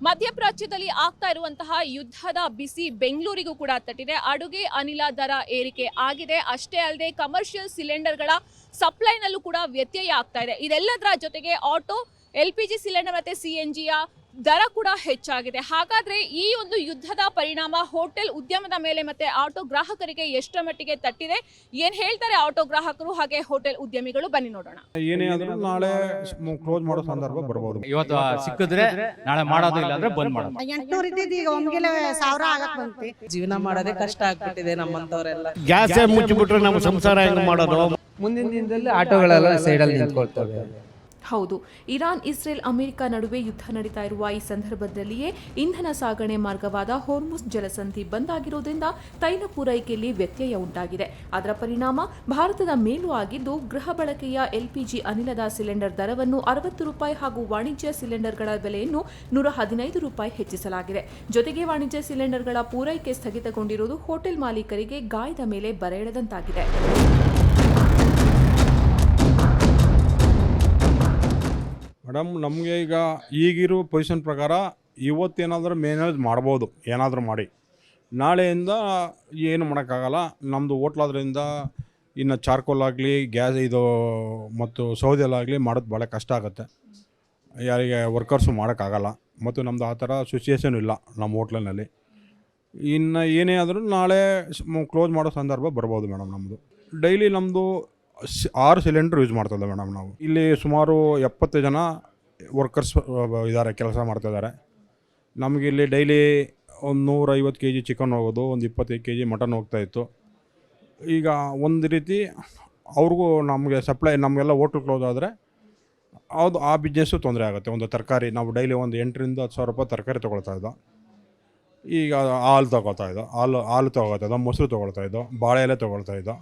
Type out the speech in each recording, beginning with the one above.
ಮಧ್ಯಪ್ರಾಚ್ಯದಲ್ಲಿ ಆಗ್ತಾ ಇರುವಂತಹ ಯುದ್ಧದ ಬಿಸಿ ಬೆಂಗಳೂರಿಗೂ ಕೂಡ ತಟ್ಟಿದೆ. ಅಡುಗೆ ಅನಿಲ ದರ ಏರಿಕೆ ಆಗಿದೆ. ಅಷ್ಟೇ ಅಲ್ಲದೆ ಕಮರ್ಷಿಯಲ್ ಸಿಲಿಂಡರ್ಗಳ ಸಪ್ಲೈನಲ್ಲೂ ಕೂಡ ವ್ಯತ್ಯಯ ಆಗ್ತಾ ಇದೆ. ಇದೆಲ್ಲದರ ಜೊತೆಗೆ ಆಟೋ, LPG ಸಿಲಿಂಡರ್ ಮತ್ತೆ CNGಯ ದರ ಕೂಡ ಹೆಚ್ಚಾಗಿದೆ. ಹಾಗಾದ್ರೆ ಈ ಒಂದು ಯುದ್ಧದ ಪರಿಣಾಮ ಹೋಟೆಲ್ ಉದ್ಯಮದ ಮೇಲೆ ಮತ್ತೆ ಆಟೋ ಗ್ರಾಹಕರಿಗೆ ಎಷ್ಟರ ಮಟ್ಟಿಗೆ ತಟ್ಟಿದೆ, ಏನ್ ಹೇಳ್ತಾರೆ ಆಟೋ ಗ್ರಾಹಕರು ಹಾಗೆ ಹೋಟೆಲ್ ಉದ್ಯಮಿಗಳು, ಬನ್ನಿ ನೋಡೋಣ. ಏನೇ ಆದ್ರೂ ನಾಳೆ ಕ್ಲೋಸ್ ಮಾಡೋ ಸಂದರ್ಭ ಬರಬಹುದು. ಇವತ್ತು ಸಿಕ್ಕಿದ್ರೆ ನಾಳೆ ಮಾಡೋದು, ಇಲ್ಲ ಅಂದ್ರೆ ಬಂದ್ ಮಾಡೋದು. 800 ಇದ್ದಿದ್ದು ಈಗ ಒಮ್ಮೆಲೆ 1000 ಆಗಕ್ ಬಂತು. ಜೀವನ ಮಾಡೋದೇ ಕಷ್ಟ ಆಗ್ಬಿಟ್ಟಿದೆ ನಮ್ಮಂತವರೆಲ್ಲ. ಗ್ಯಾಸ್ ಮುಚ್ಚಿಬಿಟ್ರೆ ನಮ್ಮ ಸಂಸಾರ ಹೆಂಗ್ ಮಾಡೋದು? ಮುಂದಿನ ದಿನದಲ್ಲಿ ಆಟೋಗಳೆಲ್ಲ ಸೈಡಲ್ಲಿ ನಿಂತ್ಕೊಳ್ತವೆ. ಹೌದು, ಇರಾನ್, ಇಸ್ರೇಲ್, ಅಮೆರಿಕ ನಡುವೆ ಯುದ್ಧ ನಡೀತಾ ಇರುವ ಈ ಸಂದರ್ಭದಲ್ಲಿಯೇ ಇಂಧನ ಸಾಗಣೆ ಮಾರ್ಗವಾದ ಹೋರ್ಮುಜ್ ಜಲಸಂಧಿ ಬಂದ್ ಆಗಿರುವುದರಿಂದ ತೈಲ ಪೂರೈಕೆಯಲ್ಲಿ ವ್ಯತ್ಯಯ ಉಂಟಾಗಿದೆ. ಅದರ ಪರಿಣಾಮ ಭಾರತದ ಮೇಲೂ ಆಗಿದ್ದು, ಗೃಹ ಬಳಕೆಯ LPG ಅನಿಲದ ಸಿಲಿಂಡರ್ ದರವನ್ನು 60 ರೂಪಾಯಿ ಹಾಗೂ ವಾಣಿಜ್ಯ ಸಿಲಿಂಡರ್ಗಳ ಬೆಲೆಯನ್ನು 115 ರೂಪಾಯಿ ಹೆಚ್ಚಿಸಲಾಗಿದೆ. ಜೊತೆಗೆ ವಾಣಿಜ್ಯ ಸಿಲಿಂಡರ್ಗಳ ಪೂರೈಕೆ ಸ್ಥಗಿತಗೊಂಡಿರುವುದು ಹೋಟೆಲ್ ಮಾಲೀಕರಿಗೆ ಗಾಯದ ಮೇಲೆ ಬರೆ ಎಳೆದಂತಾಗಿದೆ. ಮೇಡಮ್, ನಮಗೆ ಈಗಿರೋ ಪೊಸಿಷನ್ ಪ್ರಕಾರ ಇವತ್ತೇನಾದರೂ ಮೇನೇಜ್ ಮಾಡ್ಬೋದು, ಏನಾದರೂ ಮಾಡಿ. ನಾಳೆಯಿಂದ ಏನು ಮಾಡೋಕ್ಕಾಗಲ್ಲ. ನಮ್ಮದು ಹೋಟ್ಲಾದ್ರಿಂದ ಇನ್ನು ಚಾರ್ಕೋಲ್ ಆಗಲಿ, ಗ್ಯಾಸ್ ಇದು ಮತ್ತು ಸೌದೆಲಾಗಲಿ ಮಾಡೋದು ಭಾಳ ಕಷ್ಟ ಆಗುತ್ತೆ. ಯಾರಿಗೆ ವರ್ಕರ್ಸು ಮಾಡೋಕ್ಕಾಗಲ್ಲ. ಮತ್ತು ನಮ್ಮದು ಆ ಥರ ಸಿಚುಯೇಷನ್ ಇಲ್ಲ ನಮ್ಮ ಹೋಟ್ಲಿನಲ್ಲಿ. ಇನ್ನು ಏನೇ ಆದರೂ ನಾಳೆ ಕ್ಲೋಸ್ ಮಾಡೋ ಸಂದರ್ಭ ಬರ್ಬೋದು ಮೇಡಮ್. ನಮ್ಮದು ಡೈಲಿ ನಮ್ಮದು 6 ಸಿಲಿಂಡ್ರ್ ಯೂಸ್ ಮಾಡ್ತಿದ್ದೆ ಮೇಡಮ್. ನಾವು ಇಲ್ಲಿ ಸುಮಾರು 70 ಜನ ವರ್ಕರ್ಸ್ ಇದ್ದಾರೆ, ಕೆಲಸ ಮಾಡ್ತಾಯಿದ್ದಾರೆ. ನಮಗೆ ಇಲ್ಲಿ ಡೈಲಿ ಒಂದು 150 kg ಚಿಕನ್ ಹೋಗೋದು, ಒಂದು 25 kg ಮಟನ್ ಹೋಗ್ತಾಯಿತ್ತು. ಈಗ ಒಂದು ರೀತಿ ಅವ್ರಿಗೂ ನಮಗೆ ಸಪ್ಲೈ, ನಮಗೆಲ್ಲ ಹೋಟ್ಲ್ ಕ್ಲೋಸ್ ಆದರೆ ಅದು ಆ ಬಿಸ್ನೆಸ್ಸು ತೊಂದರೆ ಆಗುತ್ತೆ. ಒಂದು ತರಕಾರಿ ನಾವು ಡೈಲಿ ಒಂದು 8,000 to 10,000 ರೂಪಾಯಿ ತರಕಾರಿ ತೊಗೊಳ್ತಾಯಿದ್ದೋ. ಈಗ ಹಾಲು ತೊಗೊಳ್ತಾಯಿದ್ದೋ, ಹಾಲು ತೊಗೊಳ್ತಾಯಿದ್ದೋ, ಮೊಸರು ತೊಗೊಳ್ತಾಯಿದ್ದೋ, ಬಾಳೆ ಎಲೆ ತೊಗೊಳ್ತಾಯಿದ್ದೋ,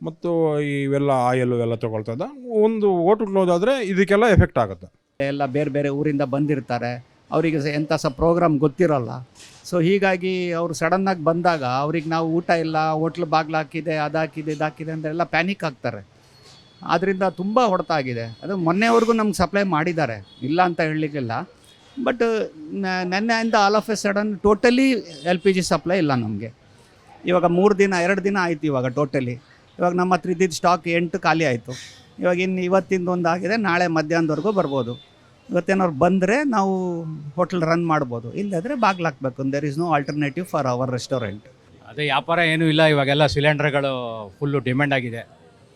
ಮತ್ತು ಇವೆಲ್ಲ ಆಯಿಲು ಎಲ್ಲ ತೊಗೊಳ್ತಾ ಇದ್ದ. ಒಂದು ಹೋಟ್ಲ್ ಕ್ಲೋಸ್ ಆದರೆ ಇದಕ್ಕೆಲ್ಲ ಎಫೆಕ್ಟ್ ಆಗುತ್ತೆ. ಎಲ್ಲ ಬೇರೆ ಬೇರೆ ಊರಿಂದ ಬಂದಿರ್ತಾರೆ, ಅವರಿಗೆ ಎಂಥ ಪ್ರೋಗ್ರಾಮ್ ಗೊತ್ತಿರೋಲ್ಲ. ಸೊ ಹೀಗಾಗಿ ಅವರು ಸಡನ್ನಾಗಿ ಬಂದಾಗ ಅವ್ರಿಗೆ ನಾವು ಊಟ ಇಲ್ಲ, ಹೋಟ್ಲ್ ಬಾಗಿಲು ಹಾಕಿದೆ, ಅದು ಹಾಕಿದೆ, ಇದು ಹಾಕಿದೆ ಅಂತೆಲ್ಲ ಪ್ಯಾನಿಕ್ ಆಗ್ತಾರೆ. ಆದ್ದರಿಂದ ತುಂಬ ಹೊಡೆತ ಆಗಿದೆ. ಅದು ಮೊನ್ನೆವರೆಗೂ ನಮ್ಗೆ ಸಪ್ಲೈ ಮಾಡಿದ್ದಾರೆ, ಇಲ್ಲ ಅಂತ ಹೇಳಲಿಕ್ಕಿಲ್ಲ. ಬಟ್ ನೆನ್ನೆಯಿಂದ all of a sudden totally LPG supply ಇಲ್ಲ ನಮಗೆ. ಇವಾಗ 2 ದಿನ ಆಯಿತು ಇವಾಗ ಟೋಟಲಿ. ಇವಾಗ ನಮ್ಮ ಹತ್ರ ಇದ್ದಿದ್ದು ಸ್ಟಾಕ್ 8 ಖಾಲಿ ಆಯಿತು. ಇವಾಗ ಇನ್ನು ಇವತ್ತಿಂದ ಒಂದು ಆಗಿದೆ, ನಾಳೆ ಮಧ್ಯಾಹ್ನದವರೆಗೂ ಬರ್ಬೋದು. ಇವತ್ತೇನಾದ್ರು ಬಂದರೆ ನಾವು ಹೋಟೆಲ್ ರನ್ ಮಾಡ್ಬೋದು, ಇಲ್ಲದ್ರೆ ಬಾಗಿಲು ಹಾಕಬೇಕು. There is no alternative for our restaurant. ಅದೇ ವ್ಯಾಪಾರ ಏನೂ ಇಲ್ಲ. ಇವಾಗೆಲ್ಲ ಸಿಲಿಂಡರ್ಗಳು ಫುಲ್ಲು ಡಿಮ್ಯಾಂಡ್ ಆಗಿದೆ,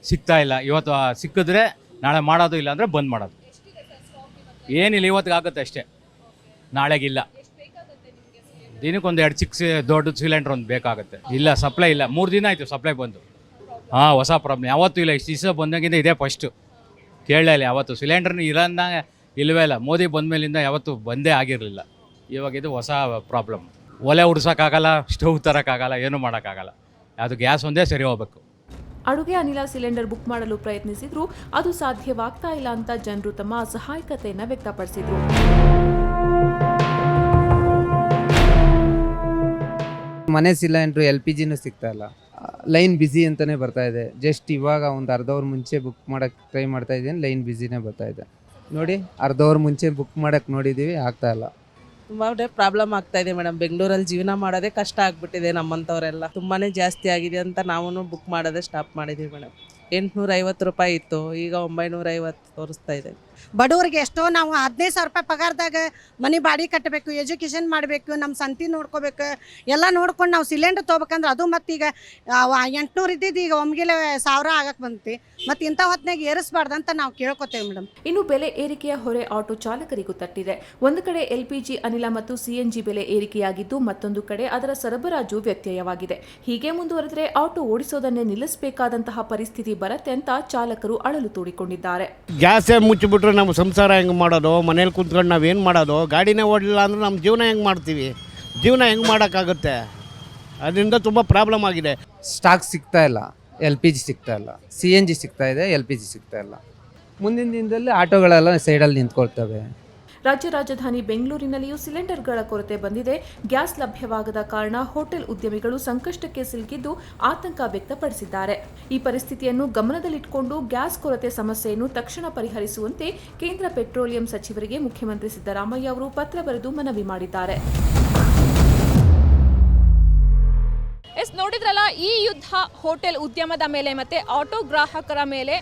ಸಿಗ್ತಾ ಇಲ್ಲ. ಇವತ್ತು ಸಿಕ್ಕಿದ್ರೆ ನಾಳೆ ಮಾಡೋದು, ಇಲ್ಲ ಅಂದರೆ ಬಂದ್ ಮಾಡೋದು. ಏನಿಲ್ಲ, ಇವತ್ತಿಗೆ ಆಗುತ್ತೆ ಅಷ್ಟೇ, ನಾಳೆಗಿಲ್ಲ. ದಿನಕ್ಕೊಂದು 2 ದೊಡ್ಡ ಸಿಲಿಂಡ್ರ್ ಒಂದು ಬೇಕಾಗುತ್ತೆ. ಇಲ್ಲ, ಸಪ್ಲೈ ಇಲ್ಲ. 3 ದಿನ ಆಯಿತು ಸಪ್ಲೈ ಬಂದು. ಹೊಸ ಪ್ರಾಬ್ಲಮ್ ಯಾವತ್ತೂ ಇಲ್ಲ. ಇಷ್ಟು ದಿವಸ ಬಂದಾಗಿಂದ ಇದೇ ಫಸ್ಟು. ಕೇಳಲೇ ಇಲ್ಲ ಯಾವತ್ತು. ಸಿಲಿಂಡರ್ನ ಇರೋನ್ನ ಇಲ್ಲವೇ ಇಲ್ಲ. ಮೋದಿ ಬಂದ ಮೇಲಿಂದ ಯಾವತ್ತೂ ಬಂದೇ ಆಗಿರಲಿಲ್ಲ. ಇವಾಗ ಇದು ಹೊಸ ಪ್ರಾಬ್ಲಮ್. ಒಲೆ ಉಡ್ಸೋಕ್ಕಾಗಲ್ಲ, ಸ್ಟವ್ ತರೋಕ್ಕಾಗಲ್ಲ, ಏನೂ ಮಾಡೋಕ್ಕಾಗಲ್ಲ. ಅದು ಗ್ಯಾಸ್ ಒಂದೇ ಸರಿ ಹೋಗ್ಬೇಕು. ಅಡುಗೆ ಅನಿಲ ಸಿಲಿಂಡರ್ ಬುಕ್ ಮಾಡಲು ಪ್ರಯತ್ನಿಸಿದ್ರು ಅದು ಸಾಧ್ಯವಾಗ್ತಾ ಇಲ್ಲ ಅಂತ ಜನರು ತಮ್ಮ ಅಸಹಾಯಕತೆಯನ್ನು ವ್ಯಕ್ತಪಡಿಸಿದ್ರು. ಮನೆ ಸಿಲಿಂಡ್ರು LPGನೂ ಸಿಗ್ತಾ ಇಲ್ಲ. ಲೈನ್ ಬ್ಯುಸಿ ಅಂತಲೇ ಬರ್ತಾ ಇದೆ. ಜಸ್ಟ್ ಇವಾಗ ಒಂದು ಅರ್ಧ ಅವರ್ ಮುಂಚೆ ಬುಕ್ ಮಾಡೋಕ್ಕೆ ಟ್ರೈ ಮಾಡ್ತಾ ಇದ್ದೀನಿ, ಲೈನ್ ಬ್ಯುಸಿನೇ ಬರ್ತಾ ಇದೆ. ನೋಡಿ, ಅರ್ಧ ಅವರ್ ಮುಂಚೆ ಬುಕ್ ಮಾಡೋಕ್ಕೆ ನೋಡಿದ್ದೀವಿ, ಆಗ್ತಾ ಇಲ್ಲ. ತುಂಬಾ ಪ್ರಾಬ್ಲಮ್ ಆಗ್ತಾ ಇದೆ ಮೇಡಮ್. ಬೆಂಗಳೂರಲ್ಲಿ ಜೀವನ ಮಾಡೋದೇ ಕಷ್ಟ ಆಗ್ಬಿಟ್ಟಿದೆ ನಮ್ಮಂಥವರೆಲ್ಲ. ತುಂಬಾ ಜಾಸ್ತಿ ಆಗಿದೆ ಅಂತ ನಾವು ಬುಕ್ ಮಾಡೋದೇ ಸ್ಟಾಪ್ ಮಾಡಿದ್ದೀವಿ ಮೇಡಮ್. 850 ರೂಪಾಯಿ ಇತ್ತು, ಈಗ 950 ತೋರಿಸ್ತಾ ಇದೆ. ಬಡವರಿಗೆ ಎಷ್ಟೋ ನಾವು 15,000 ರೂಪಾಯಿ ಪಗಾರದಾಗ ಮನೆ ಬಾಡಿ ಕಟ್ಟಬೇಕು, ಎಜುಕೇಷನ್ ಮಾಡಬೇಕು, ನಮ್ಮ ಸಂತಿ ನೋಡ್ಕೋಬೇಕು, ಎಲ್ಲ ನೋಡ್ಕೊಂಡು ನಾವು ಸಿಲಿಂಡರ್ ತೊಗೋಬೇಕಂದ್ರೆ ಅದು ಮತ್ತು ಈಗ 800 ಇದ್ದಿದ್ದು ಈಗ ಒಮ್ಮೆಲೆ 1000 ಆಗಕ್ಕೆ ಬಂತು. ಮತ್ತು ಇಂಥ ಹೊತ್ತಿನಾಗ ಏರಿಸಬಾರ್ದಂತ ನಾವು ಕೇಳ್ಕೊತೇವೆ ಮೇಡಮ್. ಇನ್ನು ಬೆಲೆ ಏರಿಕೆಯ ಹೊರೆ ಆಟೋ ಚಾಲಕರಿಗೂ ತಟ್ಟಿದೆ. ಒಂದು ಕಡೆ LPG ಅನಿಲ ಮತ್ತು CNG ಬೆಲೆ ಏರಿಕೆಯಾಗಿದ್ದು, ಮತ್ತೊಂದು ಕಡೆ ಅದರ ಸರಬರಾಜು ವ್ಯತ್ಯಯವಾಗಿದೆ. ಹೀಗೆ ಮುಂದುವರೆದರೆ ಆಟೋ ಓಡಿಸೋದನ್ನೇ ನಿಲ್ಲಿಸಬೇಕಾದಂತಹ ಪರಿಸ್ಥಿತಿ ಬರುತ್ತೆ ಅಂತ ಚಾಲಕರು ಅಳಲು ತೋಡಿಕೊಂಡಿದ್ದಾರೆ. ಗ್ಯಾಸೇ ಮುಚ್ಚಿಬಿಟ್ರೆ ನಮ್ಮ ಸಂಸಾರ ಹೆಂಗೆ ಮಾಡೋದು? ಮನೇಲಿ ಕುಂತ್ಕೊಂಡು ನಾವೇನು ಮಾಡೋದು? ಗಾಡಿನೇ ಓಡಲಿಲ್ಲ ಅಂದರೆ ನಮ್ಮ ಜೀವನ ಹೆಂಗೆ ಮಾಡ್ತೀವಿ? ಜೀವನ ಹೆಂಗೆ ಮಾಡೋಕ್ಕಾಗುತ್ತೆ? ಅದರಿಂದ ತುಂಬ ಪ್ರಾಬ್ಲಮ್ ಆಗಿದೆ. ಸ್ಟಾಕ್ ಸಿಗ್ತಾ ಇಲ್ಲ, LPG ಸಿಗ್ತಾ ಇಲ್ಲ, CNG ಸಿಗ್ತಾ ಇದೆ, LPG ಸಿಗ್ತಾ ಇಲ್ಲ. ಮುಂದಿನ ದಿನದಲ್ಲಿ ಆಟೋಗಳೆಲ್ಲ ಸೈಡಲ್ಲಿ ನಿಂತ್ಕೊಳ್ತವೆ. ರಾಜ್ಯ ರಾಜಧಾನಿ ಬೆಂಗಳೂರಿನಲ್ಲಿಯೂ ಸಿಲಿಂಡರ್ಗಳ ಕೊರತೆ ಬಂದಿದೆ. ಗ್ಯಾಸ್ ಲಭ್ಯವಾಗದ ಕಾರಣ ಹೋಟೆಲ್ ಉದ್ಯಮಿಗಳು ಸಂಕಷ್ಟಕ್ಕೆ ಸಿಲುಕಿದ್ದು ಆತಂಕ ವ್ಯಕ್ತಪಡಿಸಿದ್ದಾರೆ. ಈ ಪರಿಸ್ಥಿತಿಯನ್ನು ಗಮನದಲ್ಲಿಟ್ಟುಕೊಂಡು ಗ್ಯಾಸ್ ಕೊರತೆ ಸಮಸ್ಯೆಯನ್ನು ತಕ್ಷಣ ಪರಿಹರಿಸುವಂತೆ ಕೇಂದ್ರ ಪೆಟ್ರೋಲಿಯಂ ಸಚಿವರಿಗೆ ಮುಖ್ಯಮಂತ್ರಿ ಸಿದ್ದರಾಮಯ್ಯ ಅವರು ಪತ್ರ ಬರೆದು ಮನವಿ ಮಾಡಿದ್ದಾರೆ. ನೋಡಿದ್ರಲ್ಲ, ಈ ಯುದ್ಧ ಹೋಟೆಲ್ ಉದ್ಯಮದ ಮೇಲೆ ಮತ್ತೆ ಆಟೋ ಗ್ರಾಹಕರ ಮೇಲೆ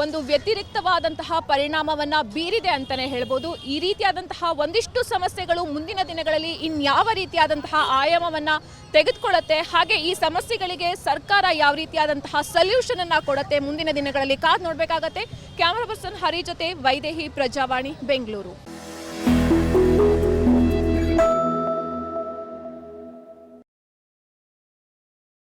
ಒಂದು ವ್ಯತಿರಿಕ್ತವಾದಂತಹ ಪರಿಣಾಮವನ್ನ ಬೀರಿದೆ ಅಂತಾನೆ ಹೇಳ್ಬೋದು. ಈ ರೀತಿಯಾದಂತಹ ಒಂದಿಷ್ಟು ಸಮಸ್ಯೆಗಳು ಮುಂದಿನ ದಿನಗಳಲ್ಲಿ ಇನ್ಯಾವ ರೀತಿಯಾದಂತಹ ಆಯಾಮವನ್ನ ತೆಗೆದುಕೊಳ್ಳುತ್ತೆ, ಹಾಗೆ ಈ ಸಮಸ್ಯೆಗಳಿಗೆ ಸರ್ಕಾರ ಯಾವ ರೀತಿಯಾದಂತಹ ಸೊಲ್ಯೂಷನ್ ಅನ್ನ ಕೊಡುತ್ತೆ ಮುಂದಿನ ದಿನಗಳಲ್ಲಿ ಕಾದು ನೋಡಬೇಕಾಗತ್ತೆ. ಕ್ಯಾಮರಾ ಪರ್ಸನ್ ಹರಿ ಜೊತೆ ವೈದೇಹಿ, ಪ್ರಜಾವಾಣಿ, ಬೆಂಗಳೂರು.